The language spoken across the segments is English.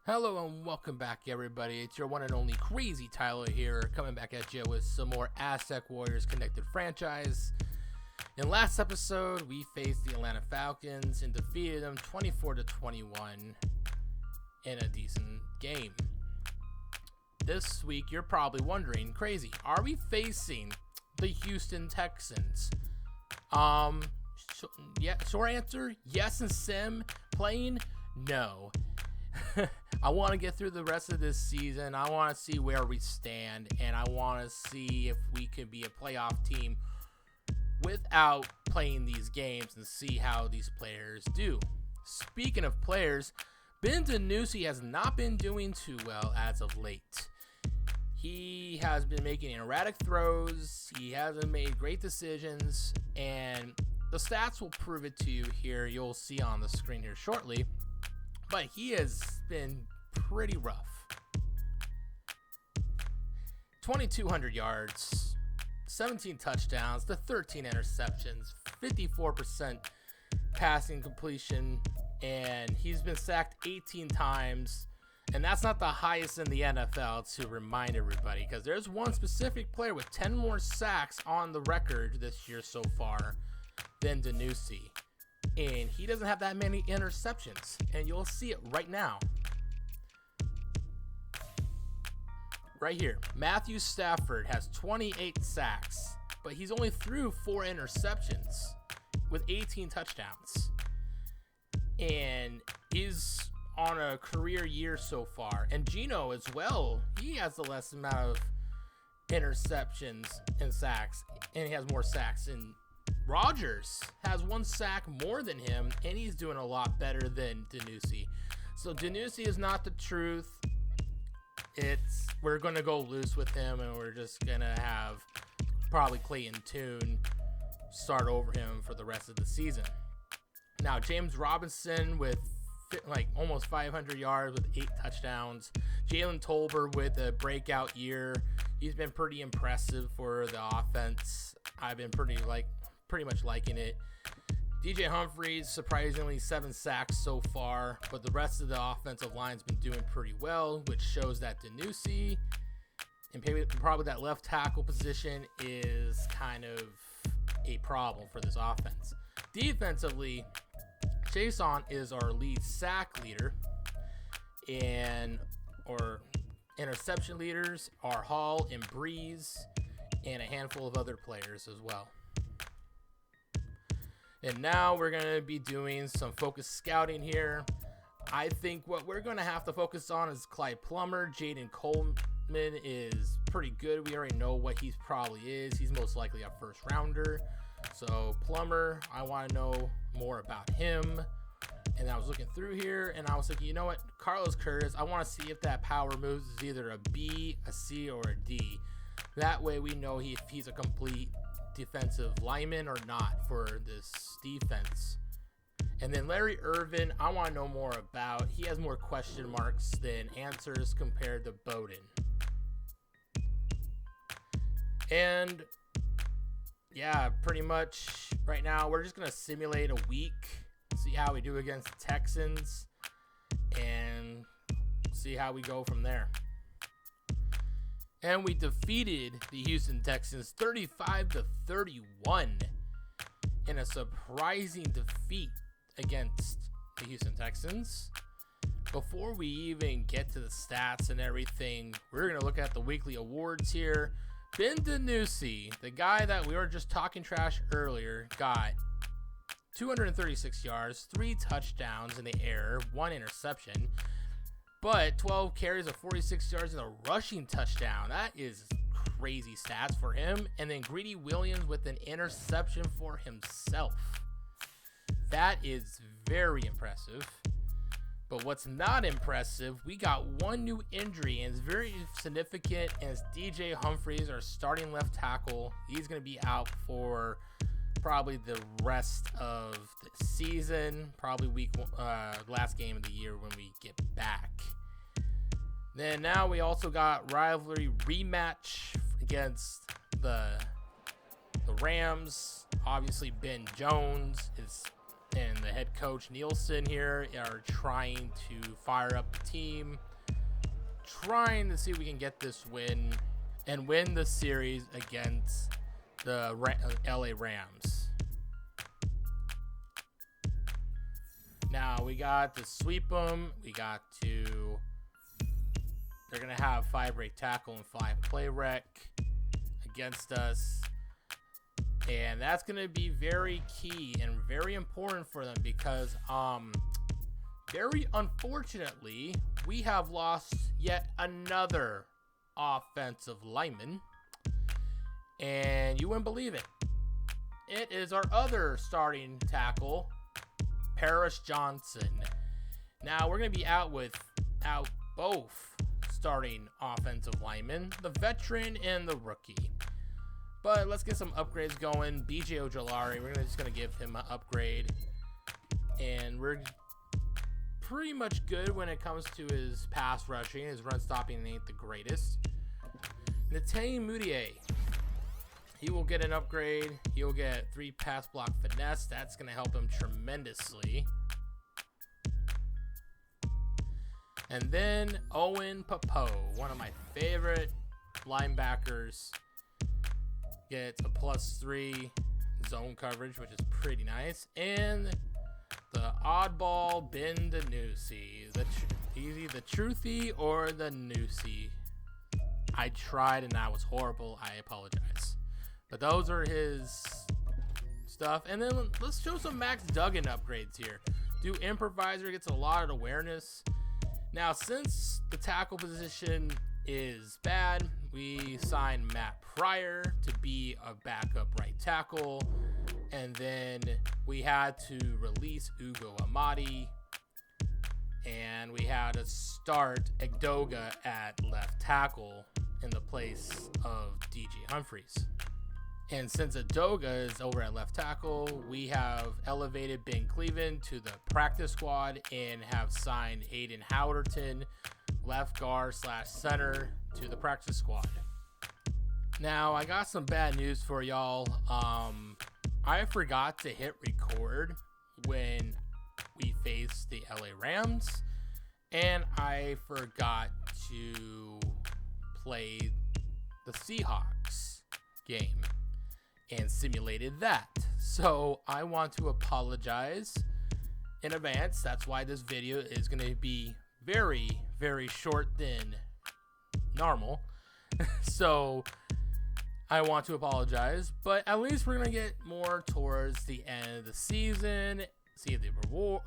Hello and welcome back, everybody. It's your one and only Krazy Tyler here, coming back at you with some more Aztec Warriors Connected franchise. In last episode, we faced the Atlanta Falcons and defeated them 24-21 in a decent game. This week, you're probably wondering, Krazy, are we facing the Houston Texans? Short answer, yes, and sim. Plain, no. I want to get through the rest of this season. I want to see where we stand, and I want to see if we can be a playoff team without playing these games and see how these players do. Speaking of players, Ben DiNucci has not been doing too well as of late. He has been making erratic throws. He hasn't made great decisions, and the stats will prove it to you here. You'll see on the screen here shortly. But he has been pretty rough. 2,200 yards, 17 touchdowns to 13 interceptions, 54% passing completion, and he's been sacked 18 times. And that's not the highest in the NFL, to remind everybody, because there's one specific player with 10 more sacks on the record this year so far than DiNucci. And he doesn't have that many interceptions, and you'll see it right now. Right here, Matthew Stafford has 28 sacks, but he's only threw 4 interceptions with 18 touchdowns. And he's on a career year so far. And Geno as well, he has the less amount of interceptions and sacks, and he has more sacks. And Rodgers has 1 sack more than him, and he's doing a lot better than DiNucci. So DiNucci is not the truth. We're going to go loose with him, and we're just going to have probably Clayton Tune start over him for the rest of the season. Now, James Robinson with almost 500 yards with 8 touchdowns. Jalen Tolbert with a breakout year. He's been pretty impressive for the offense. I've been pretty much liking it. DJ Humphries, surprisingly 7 sacks so far, but the rest of the offensive line's been doing pretty well, which shows that DiNucci and probably that left tackle position is kind of a problem for this offense. Defensively, Jason is our lead sack leader, and our interception leaders are Hall and Breeze, and a handful of other players as well. And now we're going to be doing some focused scouting here. I think what we're going to have to focus on is Clyde Plummer. Jaden Coleman is pretty good. We already know what he probably is. He's most likely a first rounder. So Plummer, I want to know more about him. And I was looking through here, and I was thinking, you know what? Carlos Curtis, I want to see if that power moves is either a B, a C, or a D. That way we know if he's a complete defensive lineman or not for this defense. And then Larry Irvin, I want to know more about. He has more question marks than answers compared to Bowden. And yeah, pretty much right now we're just going to simulate a week, see how we do against the Texans, and see how we go from there. And we defeated the Houston Texans 35-31 in a surprising defeat against the Houston Texans. Before we even get to the stats and everything, we're going to look at the weekly awards here. Ben DiNucci, the guy that we were just talking trash earlier, got 236 yards, 3 touchdowns in the air, 1 interception. But 12 carries of 46 yards and a rushing touchdown. That is crazy stats for him. And then Greedy Williams with an interception for himself. That is very impressive. But what's not impressive, we got 1 new injury, and it's very significant. And it's DJ Humphries, our starting left tackle. He's going to be out for probably the rest of the season, probably last game of the year when we get back. Then now we also got rivalry rematch against the Rams. Obviously Ben Jones is and the head coach Nielsen here are trying to fire up the team, trying to see if we can get this win and win the series against the LA Rams. Now we got to sweep them. They're going to have 5 break tackle and 5 play rec against us. And that's going to be very key and very important for them because, very unfortunately, we have lost yet another offensive lineman. And you wouldn't believe it. It is our other starting tackle, Paris Johnson. Now, we're going to be out both starting offensive linemen, the veteran and the rookie. But let's get some upgrades going. BJ Ojolari, we're just going to give him an upgrade. And we're pretty much good when it comes to his pass rushing. His run stopping ain't the greatest. Nathan Moutier, he will get an upgrade. He'll get 3 pass block finesse. That's going to help him tremendously. And then Owen Papo, one of my favorite linebackers, gets a +3 zone coverage, which is pretty nice. And the oddball Ben DiNucci, either the truthy or the Nucci. I tried and that was horrible. I apologize. But those are his stuff. And then let's show some Max Duggan upgrades here. Do improviser, gets a lot of awareness. Now, since the tackle position is bad, we signed Matt Pryor to be a backup right tackle. And then we had to release Ugo Amadi. And we had to start Egdoga at left tackle in the place of DJ Humphries. And since Edoga is over at left tackle, we have elevated Ben Cleveland to the practice squad and have signed Aiden Howderton, left guard / center, to the practice squad. Now, I got some bad news for y'all. I forgot to hit record when we faced the LA Rams, and I forgot to play the Seahawks game and simulated that. So I want to apologize in advance. That's why this video is going to be very, very short than normal. So I want to apologize, but at least we're going to get more towards the end of the season, see the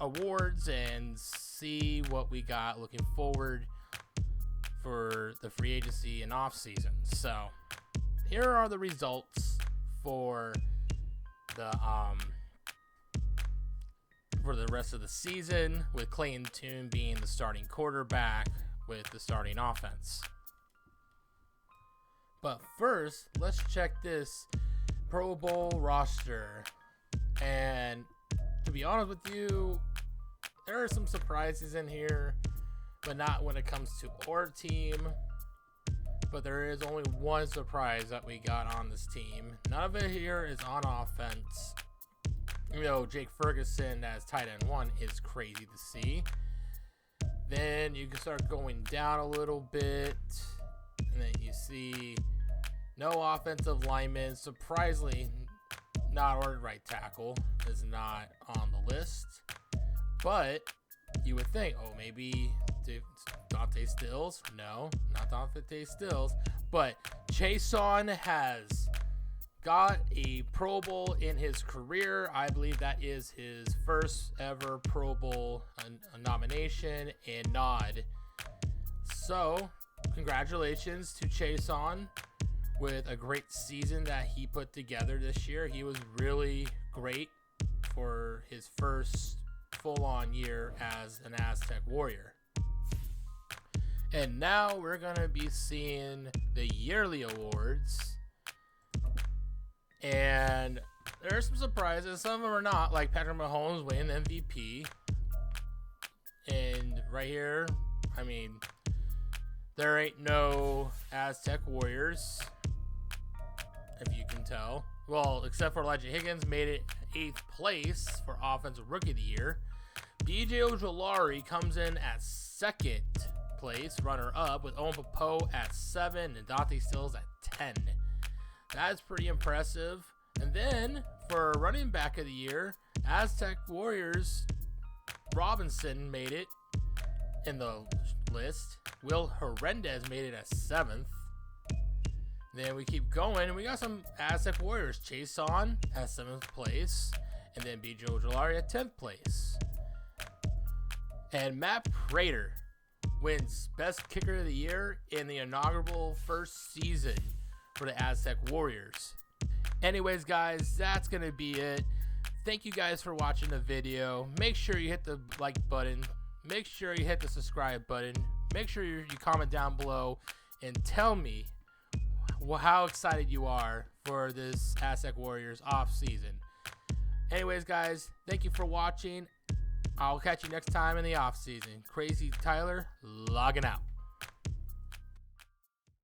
awards, and see what we got looking forward for the free agency and off-season. So here are the results for the rest of the season, with Clayton Tune being the starting quarterback with the starting offense. But first, let's check this Pro Bowl roster. And to be honest with you, there are some surprises in here, but not when it comes to our team. But there is only one surprise that we got on this team. None of it here is on offense. You know, Jake Ferguson as tight end 1 is crazy to see. Then you can start going down a little bit, and then you see no offensive linemen. Surprisingly, not our right tackle is not on the list. But you would think, oh, maybe Dante Stills. No, not Dante Stills. But Chason has got a Pro Bowl in his career. I believe that is his first ever Pro Bowl nomination and nod. So, congratulations to Chason with a great season that he put together this year. He was really great for his first full-on year as an Aztec Warrior. And now we're going to be seeing the yearly awards. And there are some surprises. Some of them are not, like Patrick Mahomes winning MVP. And right here, I mean, there ain't no Aztec Warriors, if you can tell. Well, except for Elijah Higgins made it 8th place for Offensive Rookie of the Year. BJ Ojolari comes in at 2nd place, runner-up, with Owen Popo at 7 and Dante Stills at 10. That's pretty impressive. And then for Running Back of the Year, Aztec Warriors Robinson made it in the list. Will Horrendez made it at 7th. Then we keep going, and we got some Aztec Warriors. Chase On at 7th place, and then BJ Ojolari at 10th place. And Matt Prater wins Best Kicker of the Year in the inaugural first season for the Aztec Warriors. Anyways, guys, that's going to be it. Thank you guys for watching the video. Make sure you hit the like button. Make sure you hit the subscribe button. Make sure you comment down below and tell me how excited you are for this Aztec Warriors off season. Anyways, guys, thank you for watching. I'll catch you next time in the off season. Krazy Tyler logging out.